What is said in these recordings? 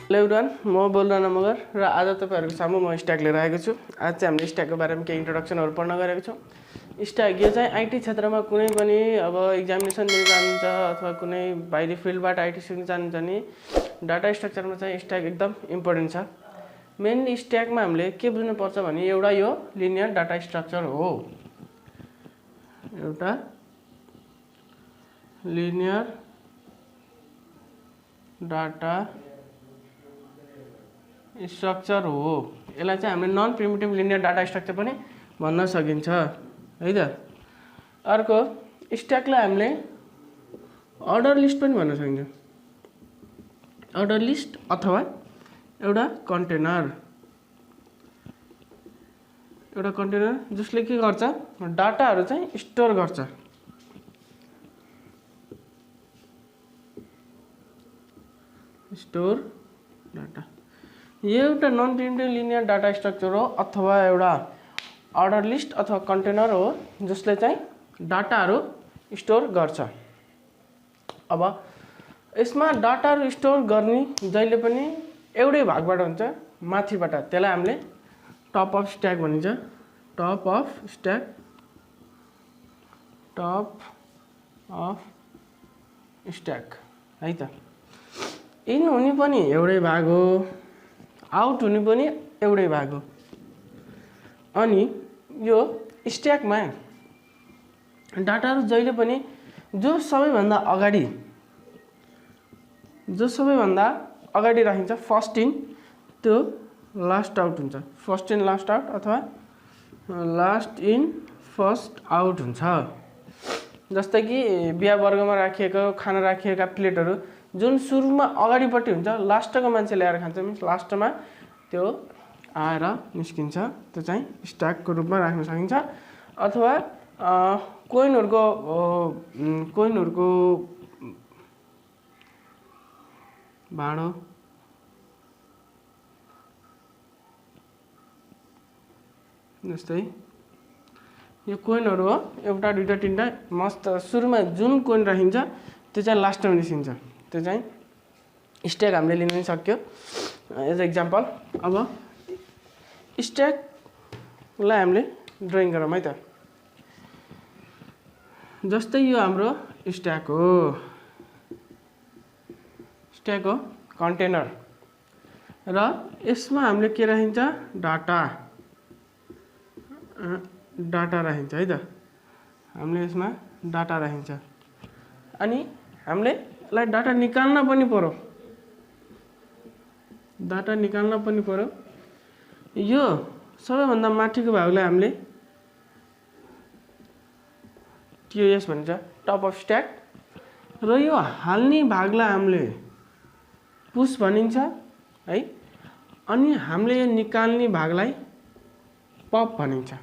Hello everyone, म बोलरहन मगर र आज तपाईहरुको सामु म स्ट्याक लिएर आएको छु। आज चाहिँ हामीले स्ट्याकको बारेमा केही इन्ट्रोडक्सनहरु पढ्न गएको छौं। स्ट्याक यो चाहिँ आईटी क्षेत्रमा कुनै पनि अब एक्जामिनेसन दिन चाहनुहुन्छ अथवा कुनै बाहिरी फिल्डबाट आईटी सिक्न चाहनुहुन्छ भने डाटा स्ट्रक्चरमा चाहिँ स्ट्याक एकदम इम्पोर्टेन्ट छ। मेनली स्ट्याकमा हामीले के बुझ्नु पर्छ भने एउटा यो लिनियर डाटा स्ट्रक्चर हो। एउटा लिनियर डाटा स्ट्रक्चर हो। यसलाई चाहिँ हामीले non primitive linear data structure पनि भन्न सकिन्छ है त। अर्को स्ट्याकलाई हामीले अर्डर लिस्ट पनि भन्न सकिन्छ। अर्डर लिस्ट अथवा एउटा कन्टेनर जसले के गर्छ डाटाहरु चाहिँ स्टोर गर्छ। स्टोर डाटा यो एउटा non primitive linear data structure हो अथवा एउटा अर्डर लिस्ट अथवा कन्टेनर हो जसले चाहिँ डाटाहरु स्टोर गर्छ। अब यसमा डाटाहरु स्टोर गर्ने जहिले पनि एउटै भागबाट हुन्छ, माथिबाट। त्यसलाई हामीले टप अफ स्ट्याक भनिन्छ। टप अफ स्ट्याक है त। इन हुने पनि एउटै भाग हो, आउट हुने पनि एउटै भाग हो। अनि यो स्ट्याकमा डाटाहरु जहिले पनि जो सबैभन्दा अगाडि राखिन्छ फर्स्ट इन त्यो लास्ट आउट हुन्छ। फर्स्ट इन लास्ट आउट अथवा लास्ट इन फर्स्ट आउट हुन्छ। जस्तै कि बिहा वर्गमा राखिएको खाना राखिएका प्लेटहरु जुन सुरुमा अगाडिपट्टि हुन्छ लास्टको मान्छे ल्याएर खान्छ, मिन्स लास्टमा त्यो आएर निस्किन्छ। त्यो चाहिँ स्ट्याकको रूपमा राख्न सकिन्छ। अथवा कोइनहरुको भाँडो जस्तै यो कोइनहरु हो, एउटा दुईटा तीनटा मस्त सुरुमा जुन कोइन राखिन्छ त्यो चाहिँ लास्टमा निस्किन्छ। त्यो चाहिँ स्ट्याक हामीले लिन पनि सक्यो एज एक्जाम्पल। अब स्ट्याकलाई हामीले ड्रइङ गरौँ है त। जस्तै यो हाम्रो स्ट्याक हो कन्टेनर र यसमा हामीले के राखिन्छ डाटा राखिन्छ है त। हामीले यसमा डाटा राखिन्छ अनि हामीले यसलाई डाटा निकाल्न पनि पर्यो। यो सबैभन्दा माथिको भागलाई हामीले टिओएस भन्छ, टप अफ स्ट्याक। र यो हाल्ने भागलाई हामीले पुश भनिन्छ है। अनि हामीले यो निकाल्ने भागलाई पप भनिन्छ।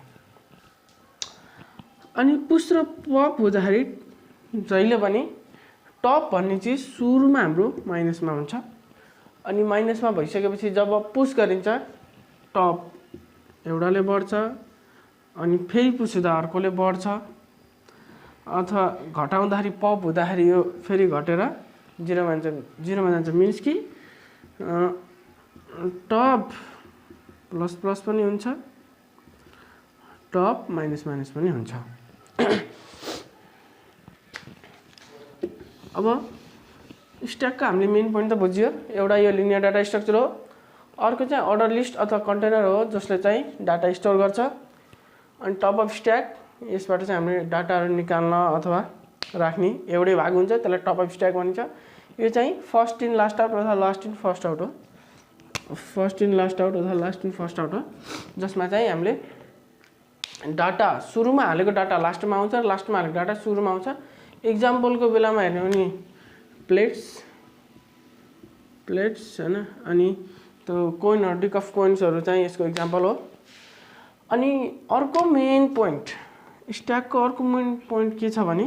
अनि पुश र पप हुँदाखेरि जहिले पनि टप भन्ने चीज सुरुमा हाम्रो माइनसमा हुन्छ। अनि माइनसमा भइसकेपछि जब पुश गरिन्छ टप एउटाले बढ्छ अनि फेरि पुश हुँदा अर्कोले बढ्छ। अथवा घटाउँदाखेरि पप हुँदाखेरि यो फेरि घटेर जिरोमा जान्छ। मिन्स कि टप प्लस प्लस पनि हुन्छ, टप माइनस माइनस पनि हुन्छ। अब स्ट्याकको हामीले मेन पोइन्ट त बुझ्यो। एउटा यो लिनियर डाटा स्ट्रक्चर हो। अर्को चाहिँ अर्डर लिस्ट अथवा कन्टेनर हो जसले चाहिँ डाटा स्टोर गर्छ। अनि टप अफ स्ट्याक यसबाट चाहिँ हामीले डाटाहरु निकाल्न अथवा राख्ने एउटै भाग हुन्छ, त्यसलाई टप अफ स्ट्याक भनिन्छ। यो चाहिँ फर्स्ट इन लास्ट आउट अथवा लास्ट इन फर्स्ट आउट हो। जसमा चाहिँ हामीले डाटा सुरुमा हालेको डाटा लास्टमा आउँछ र लास्टमा हालेको डाटा सुरुमा आउँछ। एक्जाम्पलको बेलामा हेर्ने हो भने प्लेट्स हैन। अनि त्यो कोइनहरु डिक अफ कोइन्सहरु चाहिँ यसको एक्जाम्पल हो। अनि अर्को मेन पोइन्ट स्ट्याकको अर्को मेन पोइन्ट के छ भने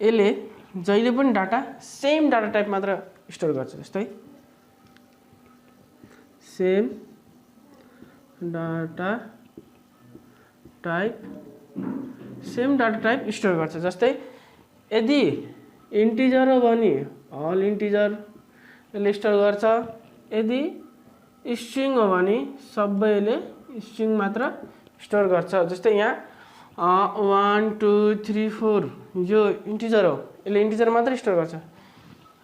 यसले जहिले पनि डाटा सेम डाटा टाइप मात्र स्टोर गर्छ। जस्तै सेम डाटा टाइप स्टोर गर्छ। जस्तै यदि इन्टिजर हो भने अल इन्टिजर यसले स्टोर गर्छ। यदि स्ट्रिङ हो भने सबैले स्ट्रिङ मात्र स्टोर गर्छ। जस्तै यहाँ 1 2 3 4 यो इन्टिजर हो, यसले इन्टिजर मात्र स्टोर गर्छ।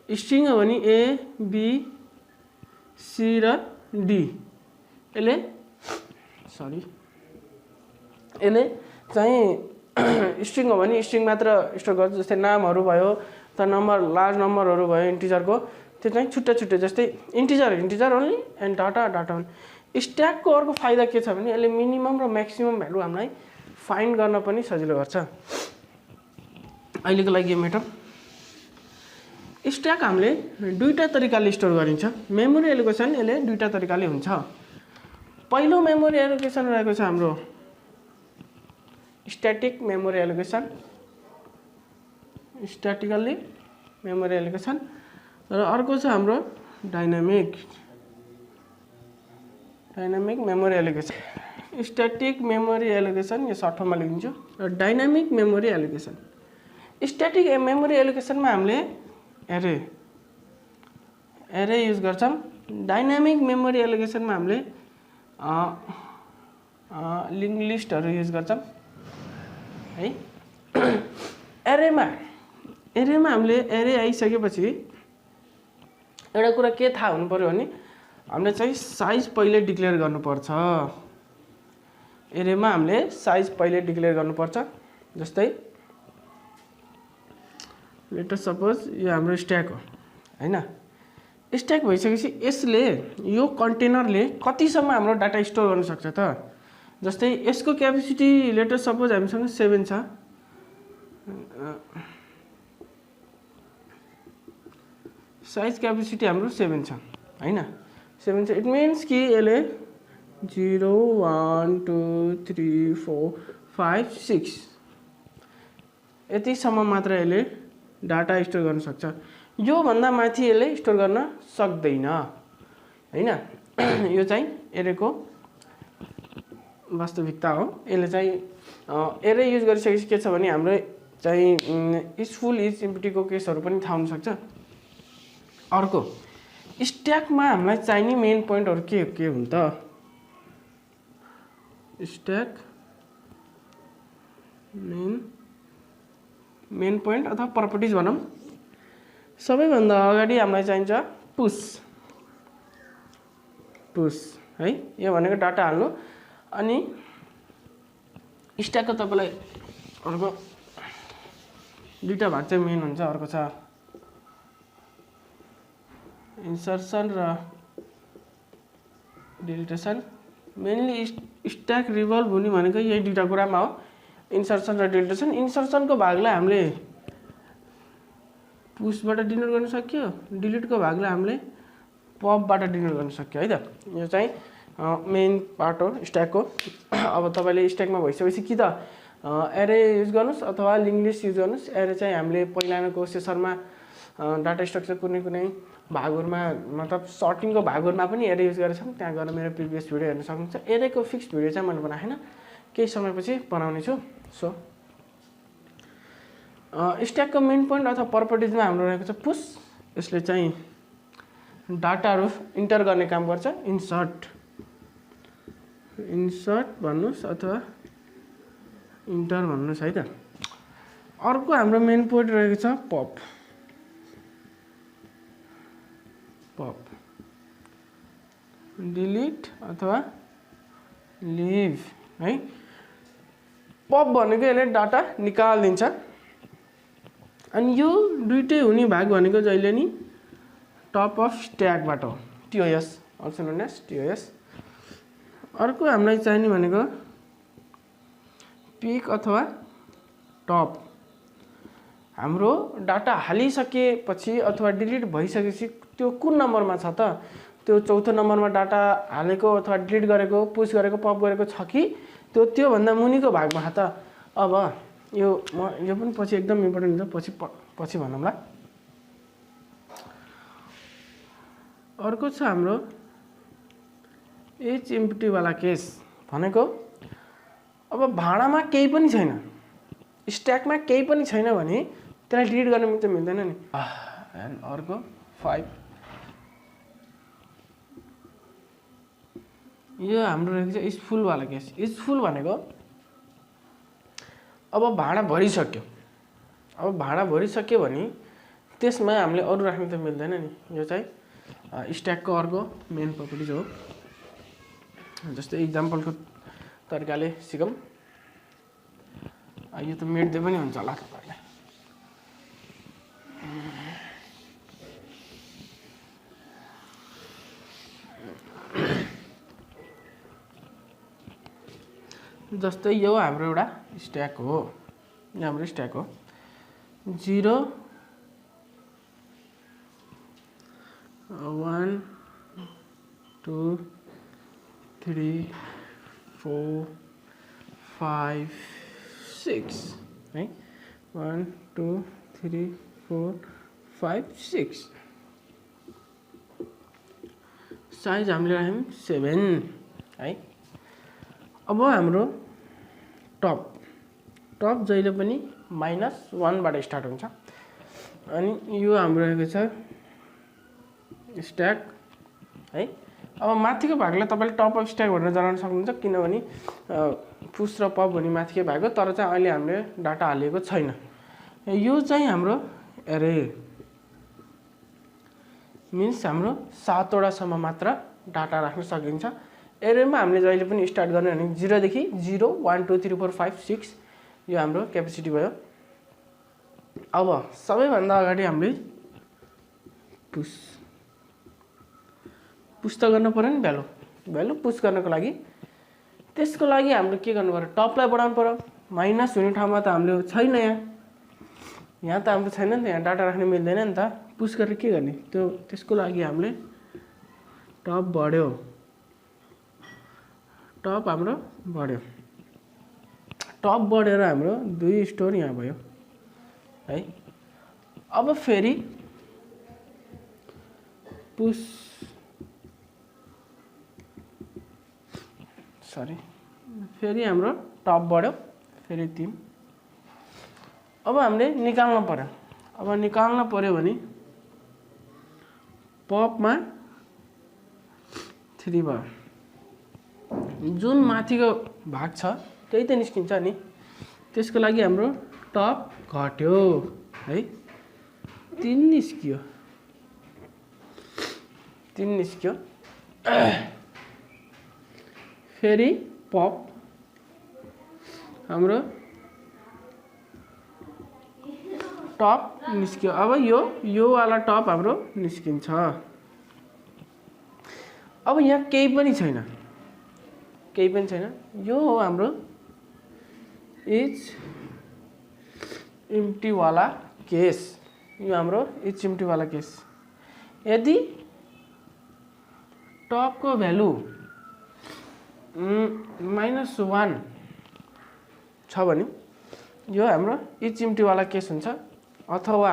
स्ट्रिङ हो भने ए बी सी र डी यसले चाहिँ स्ट्रिङ हो भने स्ट्रिङ मात्र स्टोर गर्छ। जस्तै नामहरू भयो त नम्बर लार्ज नम्बरहरू भयो इन्टिजरको त्यो चाहिँ छुट्टै छुट्टै। जस्तै integer only and data only. स्ट्याकको अर्को फाइदा के छ भने यसले मिनिमम र म्याक्सिमम भ्यालु हामीलाई फाइन्ड गर्न पनि सजिलो गर्छ। अहिलेको लागि यो मेटम स्ट्याक हामीले दुईटा तरिकाले स्टोर गरिन्छ। मेमोरी एलोकेसन यसले दुईटा तरिकाले हुन्छ। पहिलो मेमोरी एलोकेसन रहेको छ हाम्रो static memory allocation, statically memory allocation, र अर्को छ हाम्रो dynamic memory allocation. Static memory allocation यो सर्ट फर्ममा लेखिन्छु र dynamic memory allocation. Static memory एलोकेसनमा हामीले एरे युज गर्छौँ। डाइनामिक मेमोरी एलोकेसनमा हामीले लिङ्क लिस्टहरू युज गर्छौँ है। एरेमा हामीले एरे आइसकेपछि एउटा कुरा के थाहा हुनु पर्यो भने हामीले चाहिँ साइज पहिले डिक्लेयर गर्नुपर्छ। एरेमा हामीले साइज पहिले डिक्लेयर गर्नुपर्छ। जस्तै लेट अस सपोज यो हाम्रो स्ट्याक हो हैन। स्ट्याक भइसकेपछि यसले यो कन्टेनरले कतिसम्म हाम्रो डाटा स्टोर गर्न सक्छ त। जस्तै यसको क्यापेसिटी लेट अस सपोज हामीसँग 7 छ। साइज क्यापेसिटी हाम्रो 7 छ हैन। 7 छ इट मिन्स कि यसले 0 1 2 3 4 5 6 यतिसम्म मात्र यसले डाटा स्टोर गर्न सक्छ। यो भन्दा माथि यसले स्टोर गर्न सक्दैन हैन। यो चाहिँ एरेको वास्तविकता हो। यसले चाहिँ एरे युज गरिसकेपछि के छ भने हाम्रो चाहिँ इजफुल इज इम्प्टीको केसहरू पनि थाहा हुन सक्छ। अर्को स्ट्याकमा हामीलाई चाहिने मेन पोइन्टहरू के हुन् त। स्ट्याक मेन पोइन्ट अथवा प्रपर्टिज भनौँ। सबैभन्दा अगाडि हामीलाई चाहिन्छ पुस है। यो भनेको डाटा हाल्नु। अनि स्ट्याकको तपाईँलाई अर्को दुईटा भाग चाहिँ मेन हुन्छ। अर्को छ इन्सर्सन र डिलिटेसन। मेनली स्ट्याक रिभल्भ हुने भनेको यही दुईटा कुरामा हो, इन्सर्सन र डिलिटेसन। इन्सर्सनको भागलाई हामीले पुसबाट डिनोट गर्न सक्यो, डिलिटको भागलाई हामीले पपबाट डिनोट गर्न सक्यो है त। यो चाहिँ मेन पार्ट हो स्ट्याकको। अब तपाईँले स्ट्याकमा भइसकेपछि कि त एरे युज गर्नुहोस् अथवा लिङ्क लिस्ट युज गर्नुहोस्। एरे चाहिँ हामीले पहिलाको सेसनमा डाटा स्ट्रक्चर कुनै भागहरूमा मतलब सर्टिङको भागहरूमा पनि एरे युज गरेछौँ। त्यहाँ गएर मेरो प्रिभियस भिडियो हेर्न सक्नुहुन्छ। एरेको फिक्स भिडियो चाहिँ मैले बनाएन, केही समयपछि बनाउने छु। सो स्ट्याकको मेन पोइन्ट अथवा प्रपर्टिजमा हाम्रो रहेको छ पुस। यसले चाहिँ डाटाहरू इन्टर गर्ने काम गर्छ। इन्सर्ट भन्नुहोस् अथवा इन्टर भन्नुहोस् है त। अर्को हाम्रो मेन पोइन्ट रहेको छ पप डिलिट अथवा लिभ है। पप भनेको यसले डाटा निकालिदिन्छ। अनि यो दुईटै हुने भाग भनेको जहिले नि टप अफ स्ट्याकबाट हो, टिओएस अल्सो नोन एज टिओएस। अर्को हामीलाई चाहिने भनेको पिक अथवा टप। हाम्रो डाटा हालिसकेपछि अथवा डिलिट भइसकेपछि त्यो कुन नम्बरमा छ त। त्यो चौथो नम्बरमा डाटा हालेको अथवा डिलिट गरेको, पुस गरेको, पप गरेको छ कि त्योभन्दा मुनिको भागमा छ त। अब यो पनि पछि एकदम इम्पोर्टेन्ट हुन्छ, पछि भनौँला। अर्को छ हाम्रो एच एम्प्टीवाला केस भनेको अब भाडामा केही पनि छैन, स्ट्याकमा केही पनि छैन भने त्यसलाई डिलिट गर्न मिल्छ मिल्दैन नि। एन्ड अर्को 5 यो हाम्रो रहेको छ इज फुल वाला केस। इज फुल भनेको अब भाडा भरिसक्यो। अब भाडा भरिसक्यो भने त्यसमा हामीले अरू राख्न त मिल्दैन नि। यो चाहिँ स्ट्याकको अर्को मेन प्रपर्टिज हो। जस्तै इक्जाम्पलको तरिकाले सिकौँ। यो त मेट्दै पनि हुन्छ होला तपाईँहरूलाई। जस्तै यो हाम्रो एउटा स्ट्याक हो। यो हाम्रो स्ट्याक हो। 0 1 2 3 4 5 6 है। 1 2 3 4 5 6 साइज हामीले राख्यौँ 7 है। अब हाम्रो टप जहिले पनि -1 बाट स्टार्ट हुन्छ। अनि यो हाम्रो रहेको छ स्ट्याक है। अब माथिको भागलाई तपाईँले टप अफ स्ट्याक भनेर जनाउन सक्नुहुन्छ, किनभने पुस र पप भन्ने माथिकै भाग हो। तर चाहिँ अहिले हामीले डाटा हालेको छैन। यो चाहिँ हाम्रो एरे मिन्स हाम्रो 7 वटासम्म मात्र डाटा राख्न सकिन्छ। एरेमा हामीले जहिले पनि स्टार्ट गर्ने भने 0 देखि 0 1 2 3 4 5 6 यो हाम्रो क्यापेसिटी भयो। अब सबैभन्दा अगाडि हामीले पुस त गर्नु पर्यो नि। भ्यालु पुस गर्नको लागि त्यसको लागि हामीले के गर्नु पर्यो, टपलाई बढाउनु पर्यो। माइनस हुने ठाउँमा त हाम्रो छैन। यहाँ त हाम्रो छैन नि त, यहाँ डाटा राख्न मिल्दैन नि त। पुस गरेर के गर्ने, त्यसको लागि हामीले टप बढ्यो। टप हाम्रो बढ्यो। टप बढेर हाम्रो 2 स्टोर यहाँ भयो है। अब फेरि फेरि हाम्रो टप बढ्यो, फेरि 3। अब हामीले निकाल्न पर्यो। अब निकाल्न पर्यो भने पपमा 3 भयो। जुन माथिको भाग छ त्यही त निस्किन्छ नि। त्यसको लागि हाम्रो टप घट्यो है। 3 निस्कियो। फेरि पप हाम्रो टप निस्कियो। अब यो वाला टप हाम्रो निस्किन्छ। अब यहाँ केही पनि छैन। यो हो हाम्रो इज इम्प्टी वाला केस। यो हाम्रो इज इम्प्टी वाला केस। यदि टपको भ्यालु -1 छ भने यो हाम्रो इज इम्प्टी वाला केस हुन्छ। अथवा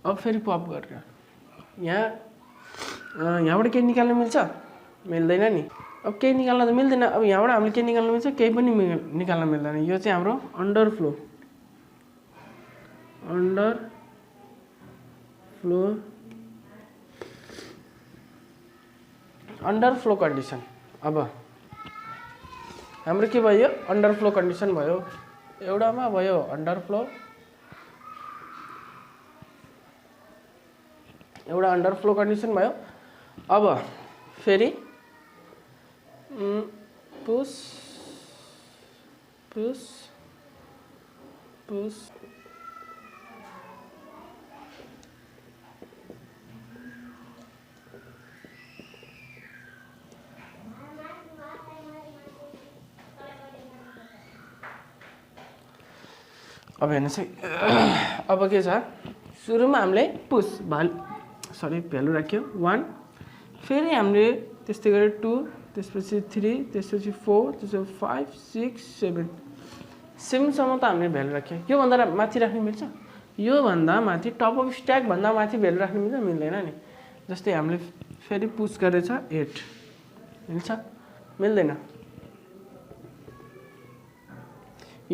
अब फेरि पप गरेर यहाँबाट केही निकाल्न मिल्छ मिल्दैन नि। अब केही निकाल्न त मिल्दैन। अब यहाँबाट हामीले के निकाल्न मिल्छ, केही पनि निकाल्न मिल्दैन। यो चाहिँ हाम्रो अन्डरफ्लो कन्डिसन। अब हाम्रो के भयो, अन्डरफ्लो कन्डिसन भयो। एउटामा भयो एउटा अन्डरफ्लो कन्डिसन भयो। अब फेरि पुस अब हेर्नुहोस् है। अब के छ, सुरुमा हामीले भ्यालु राख्यो 1। फेरि हामीले त्यस्तै गरेर 2, त्यसपछि 3, त्यसपछि 4, त्यसपछि 5 6 7 7सम्म त हामीले भ्यालु राख्यो। योभन्दा माथि राख्न मिल्छ? योभन्दा माथि टप अफ स्ट्याक भन्दा माथि भ्यालु राख्न मिल्छ मिल्दैन नि। जस्तै हामीले फेरि पुस गरेछ 8 मिल्छ मिल्दैन।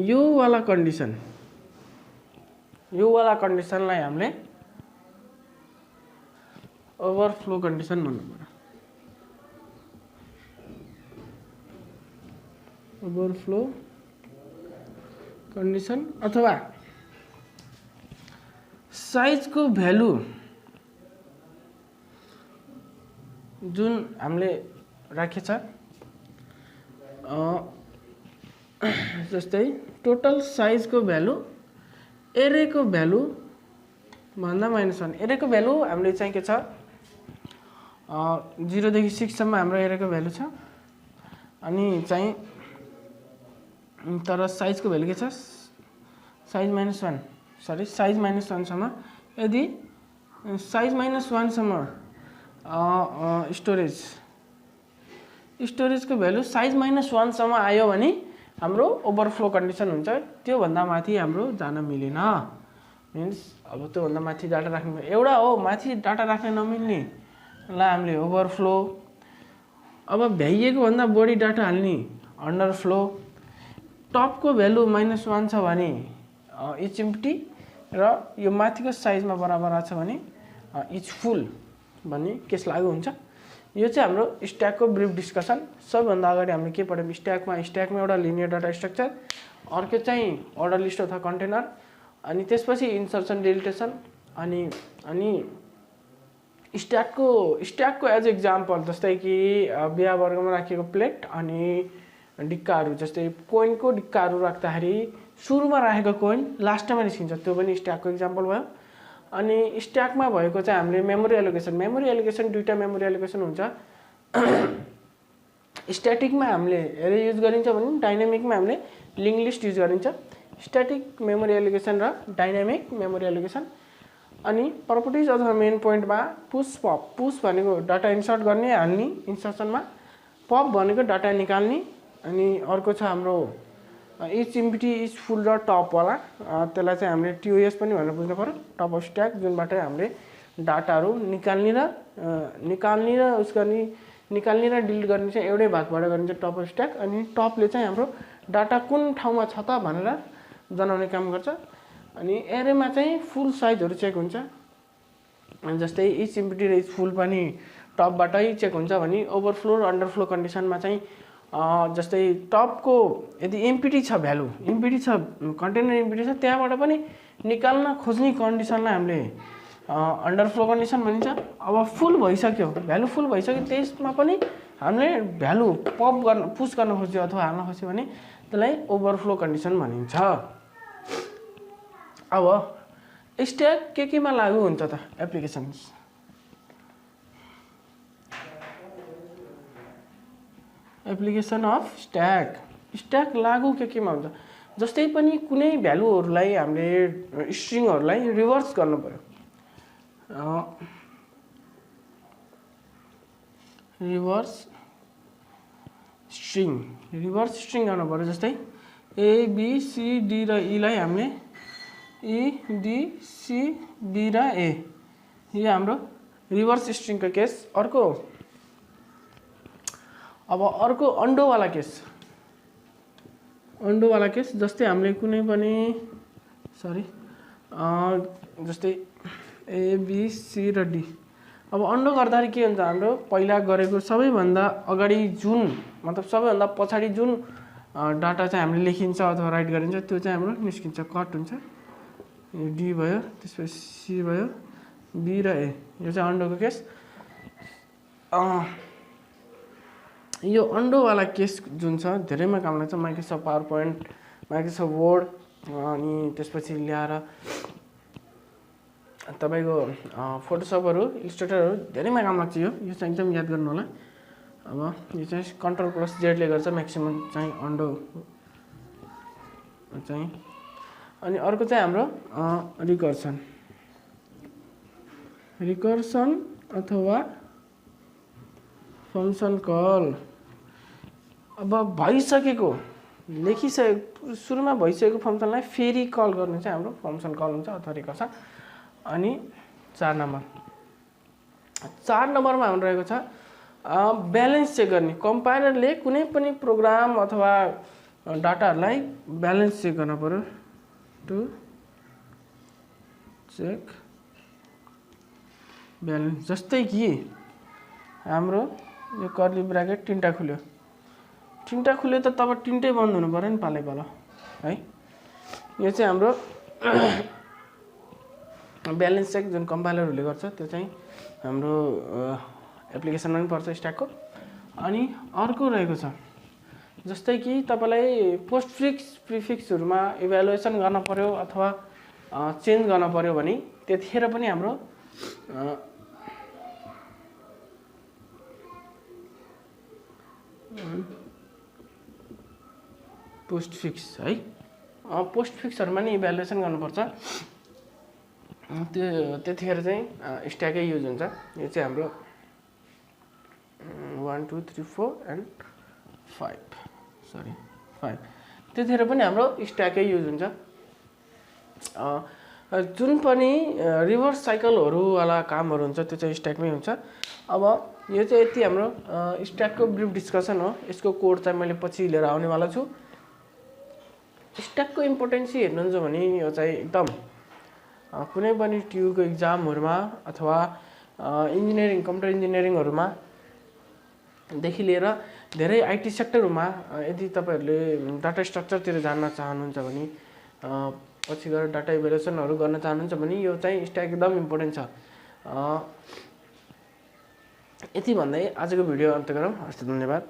यो वाला कन्डिसनलाई हामीले ओभरफ्लो कन्डिसन भन्नु पर्यो। ओभरफ्लो कन्डिसन अथवा साइजको भ्यालु जुन हामीले राखेछ, जस्तै टोटल साइजको भ्यालु एरेको भ्यालु भन्दा -1। एरेको भ्यालु हामीले चाहिँ के छ, 0 देखि 6 सम्म हाम्रो एरेको भ्यालु छ। अनि चाहिँ तर साइजको भ्यालु के छ, साइज -1 सम्म। यदि साइज -1 सम्म स्टोरेजको भ्यालु साइज -1 सम्म आयो भने हाम्रो ओभरफ्लो कन्डिसन हुन्छ। त्यो भन्दा माथि हाम्रो जान मिलेन। मिन्स अब त्यो भन्दा माथि डाटा राख्नु एउटा हो, माथि डाटा राख्न नमिल्ने ला हामीले ओभरफ्लो। अब भ्याइएको भन्दा बढी डाटा हाल्ने अन्डरफ्लो। टपको भ्यालु -1 छ भने इच इम्प्टी र यो माथिको साइजमा बराबर छ भने इच फुल भन्ने केस लागु हुन्छ। यो चाहिँ हाम्रो स्ट्याकको ब्रिफ डिस्कसन। सबभन्दा अगाडि हामीले के पढ्यौँ, स्ट्याकमा एउटा लिनियर डाटा स्ट्रक्चर, अर्को चाहिँ अर्डर लिस्ट अथवा कन्टेनर, अनि त्यसपछि इन्सर्सन डिलिटेसन, अनि स्ट्याकको एज एक्जाम्पल जस्तै कि बिहा वर्गमा राखिएको प्लेट अनि डिक्काहरू, जस्तै कोइनको डिक्काहरू राख्दाखेरि सुरुमा राखेको कोइन लास्टमा निस्किन्छ, त्यो पनि स्ट्याकको एक्जाम्पल भयो। अनि स्ट्याकमा भएको चाहिँ हामीले मेमोरी एलोकेसन दुईटा मेमोरी एलोकेसन हुन्छ। स्ट्याटिकमा हामीले एरे युज गरिन्छ भने डाइनामिकमा हामीले लिङ्क लिस्ट युज गरिन्छ। स्ट्याटिक मेमोरी एलोकेसन र डाइनामिक मेमोरी एलोकेसन। अनि प्रपर्टिज अथवा मेन पोइन्टमा पुश पप। पुश भनेको डाटा इन्सर्ट गर्ने हाल्ने इन्सर्सनमा, पप भनेको डाटा निकाल्ने। अनि अर्को छ हाम्रो इच इम्प्टी इच फुल र टपवाला, त्यसलाई चाहिँ हामीले टिओएस पनि भनेर बुझ्नु पर्यो। टप अफ स्ट्याक, जुनबाट हामीले डाटाहरू निकाल्ने र डिलिट गर्ने चाहिँ एउटै भागबाट गरिन्छ, टप अफ स्ट्याक। अनि टपले चाहिँ हाम्रो डाटा कुन ठाउँमा छ त भनेर जनाउने काम गर्छ। अनि एरेमा चाहिँ फुल साइजहरू चेक हुन्छ, जस्तै इच इम्प्टी र इच फुल पनि टपबाटै चेक हुन्छ भने ओभरफ्लो र अन्डरफ्लो कन्डिसनमा चाहिँ जस्तै टपको यदि एमपिटी छ, भ्यालु एमपिटी छ, कन्टेनर एमपिटी छ, त्यहाँबाट पनि निकाल्न खोज्ने कन्डिसनलाई हामीले अन्डरफ्लो कन्डिसन भनिन्छ। अब फुल भइसक्यो, भ्यालु फुल भइसक्यो, त्यसमा पनि हामीले भ्यालु पुश गर्न खोज्यो अथवा हाल्न खोज्यो भने त्यसलाई ओभरफ्लो कन्डिसन भनिन्छ। अब स्ट्याक केमा लागु हुन्छ त, एप्लिकेसन अफ स्ट्याक लागु केमा हुन्छ। जस्तै पनि कुनै भ्यालुहरूलाई हामीले स्ट्रिङहरूलाई रिभर्स गर्नु पर्यो, रिभर्स स्ट्रिङ गर्नु पर्यो। जस्तै ABCD र ईलाई हामीले EDCD र A, यो हाम्रो रिभर्स स्ट्रिङको केस। अब अर्को अन्डोवाला केस, जस्तै हामीले कुनै पनि जस्तै ABC र D। अब अन्डो गर्दाखेरि के हुन्छ, हाम्रो पहिला गरेको सबैभन्दा अगाडि जुन, मतलब सबैभन्दा पछाडि जुन डाटा चाहिँ हामीले लेखिन्छ अथवा राइट गरिन्छ त्यो चाहिँ हाम्रो निस्किन्छ, कट हुन्छ। D भयो, त्यसपछि C भयो, B र A, यो चाहिँ अन्डोको केस। यो अन्डोवाला केस जुन छ धेरैमा काम लाग्छ। Microsoft power point, Microsoft word, अनि त्यसपछि ल्याएर तपाईँको फोटोसपहरू, इलिस्ट्रेटरहरू धेरैमा काम लाग्छ। यो चाहिँ एकदम याद गर्नु होला। अब यो चाहिँ Ctrl+Z ले गर्छ म्याक्सिमम चाहिँ अन्डो चाहिँ। अनि अर्को चाहिँ हाम्रो रिकर्सन अथवा फङ्सन कल। अब भइसकेको सुरुमा भइसकेको फङ्सनलाई फेरि कल गर्ने चाहिँ हाम्रो फङ्सन कल हुन्छ अथवा रिकर्सन। अनि 4 नम्बरमा हाम्रो रहेको छ ब्यालेन्स चेक गर्ने। कम्पाइलरले कुनै पनि प्रोग्राम अथवा डाटाहरूलाई ब्यालेन्स चेक गर्न पर्यो टु चेक ब्यालेन्स। जस्तै कि हाम्रो यो कर्ली ब्राकेट तिनवटा खुल्यो त तब तिनटै बन्द हुनु पर्यो नि पालै पालो है। यो चाहिँ हाम्रो ब्यालेन्स चेक जुन कम्पाइलरहरूले गर्छ त्यो चाहिँ हाम्रो एप्लिकेसनमा पनि पर्छ स्ट्याकको। अनि अर्को रहेको छ जस्तै कि तपाईँलाई पोस्टफिक्स प्रिफिक्सहरूमा इभ्यालुएसन गर्न पर्यो अथवा चेन्ज गर्न पर्यो भने त्यतिखेर पनि हाम्रो पोस्टफिक्स है पोस्टफिक्सहरूमा नि इभ्यालुएसन गर्नुपर्छ। त्यतिखेर चाहिँ स्ट्याकै युज हुन्छ। यो चाहिँ हाम्रो 1 2 3 4 एन्ड 5 त्यतिखेर पनि हाम्रो स्ट्याकै युज हुन्छ। जुन पनि रिभर्स साइकलहरूवाला कामहरू हुन्छ त्यो चाहिँ स्ट्याकमै हुन्छ। अब यो चाहिँ यति हाम्रो स्ट्याकको ब्रिफ डिस्कसन हो। यसको कोड चाहिँ मैले पछि लिएर आउनेवाला छु। स्ट्याकको इम्पोर्टेन्स हेर्नुहुन्छ भने यो चाहिँ एकदम कुनै पनि ट्युको इक्जामहरूमा अथवा इन्जिनियरिङ कम्प्युटर इन्जिनियरिङहरूमा देखि लिएर धेरै आइटी सेक्टरहरूमा यदि तपाईँहरूले डाटा स्ट्रक्चरतिर जान्न चाहनुहुन्छ भने पछि गएर डाटा इभ्यालुएसनहरू गर्न चाहनुहुन्छ भने यो चाहिँ स्ट्याक एकदम इम्पोर्टेन्ट छ। यति भन्दै आजको भिडियो अन्त्य गरौँ। हस्, धन्यवाद।